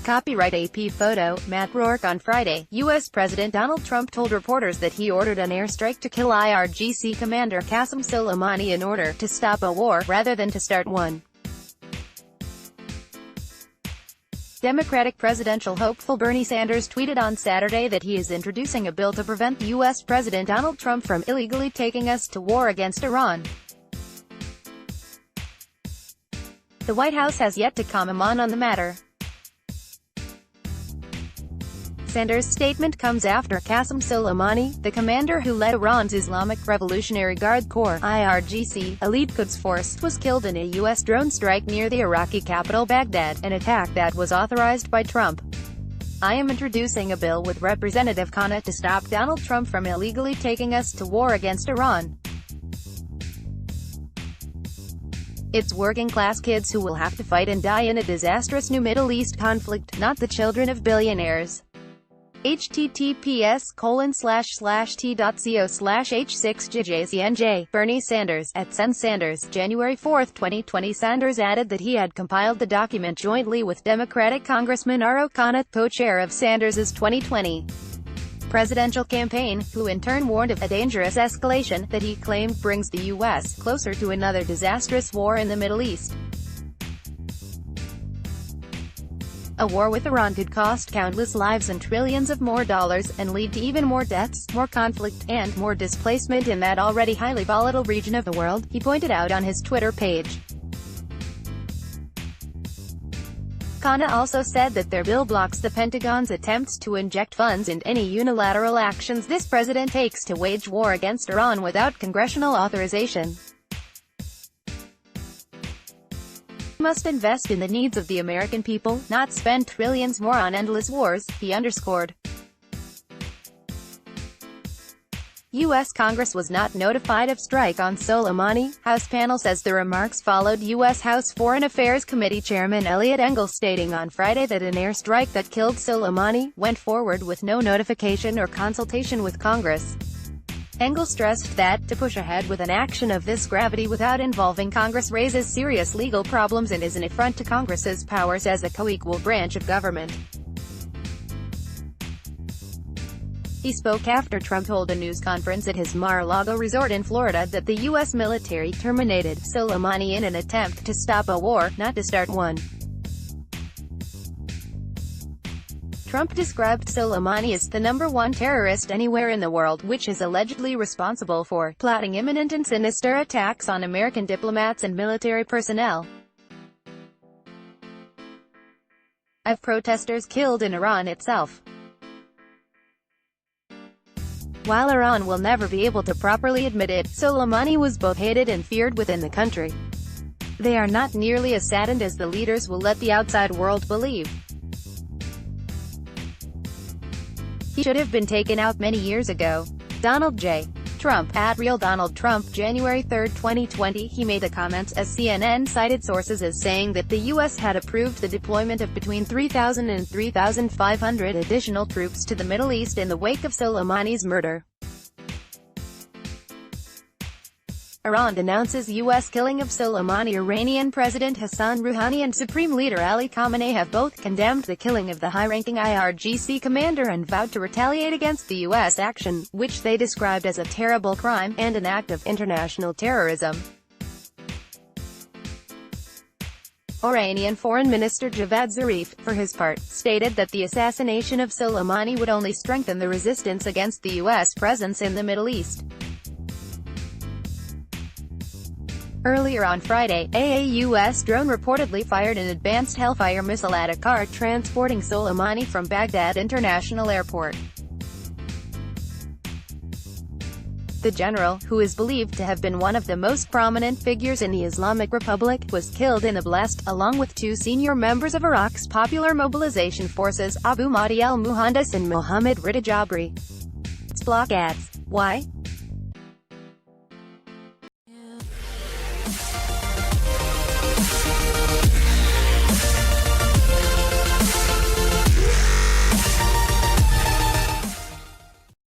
Copyright AP photo, Matt RourkeOn Friday, U.S. President Donald Trump told reporters that he ordered an airstrike to kill IRGC commander Qasem Soleimani in order to stop a war, rather than to start one. Democratic presidential hopeful Bernie Sanders tweeted on Saturday that he is introducing a bill to prevent U.S. President Donald Trump from illegally taking us to war against Iran. The White House has yet to comment on the matter. Sanders' statement comes after Qasem Soleimani, the commander who led Iran's Islamic Revolutionary Guard Corps (IRGC) elite Quds force, was killed in a U.S. drone strike near the Iraqi capital Baghdad, an attack that was authorized by Trump. "I am introducing a bill with Representative Khanna to stop Donald Trump from illegally taking us to war against Iran. It's working-class kids who will have to fight and die in a disastrous new Middle East conflict, not the children of billionaires." https://t.co/h6jjcnj, Bernie Sanders, @SenSanders, January 4, 2020. Sanders added that he had compiled the document jointly with Democratic Congressman RourkeOn, co-chair of Sanders's 2020 presidential campaign, who in turn warned of a dangerous escalation that he claimed brings the U.S. closer to another disastrous war in the Middle East. A war with Iran could cost countless lives and trillions of more dollars, and lead to even more deaths, more conflict, and more displacement in that already highly volatile region of the world, he pointed out on his Twitter page. Khanna also said that their bill blocks the Pentagon's attempts to inject funds into any unilateral actions this president takes to wage war against Iran without congressional authorization. "We must invest in the needs of the American people, not spend trillions more on endless wars," he underscored. U.S. Congress was not notified of strike on Soleimani. House panel says the remarks followed U.S. House Foreign Affairs Committee Chairman Eliot Engel stating on Friday that an airstrike that killed Soleimani went forward with no notification or consultation with Congress. Engel stressed that, to push ahead with an action of this gravity without involving Congress raises serious legal problems and is an affront to Congress's powers as a co-equal branch of government. He spoke after Trump told a news conference at his Mar-a-Lago resort in Florida that the U.S. military terminated Soleimani in an attempt to stop a war, not to start one. Trump described Soleimani as the #1 terrorist anywhere in the world, which is allegedly responsible for plotting imminent and sinister attacks on American diplomats and military personnel. "I've protesters killed in Iran itself. While Iran will never be able to properly admit it, Soleimani was both hated and feared within the country. They are not nearly as saddened as the leaders will let the outside world believe. He should have been taken out many years ago." Donald J. Trump, @RealDonaldTrump, January 3, 2020, he made the comments as CNN cited sources as saying that the U.S. had approved the deployment of between 3,000 and 3,500 additional troops to the Middle East in the wake of Soleimani's murder. Iran denounces U.S. killing of Soleimani. Iranian President Hassan Rouhani and Supreme Leader Ali Khamenei have both condemned the killing of the high-ranking IRGC commander and vowed to retaliate against the U.S. action, which they described as a terrible crime, and an act of international terrorism. Iranian Foreign Minister Javad Zarif, for his part, stated that the assassination of Soleimani would only strengthen the resistance against the U.S. presence in the Middle East. Earlier on Friday, a U.S. drone reportedly fired an advanced Hellfire missile at a car transporting Soleimani from Baghdad International Airport. The general, who is believed to have been one of the most prominent figures in the Islamic Republic, was killed in the blast, along with two senior members of Iraq's Popular Mobilization Forces, Abu Mahdi al-Muhandis and Mohammad Rida Jabri. Block ads. Why?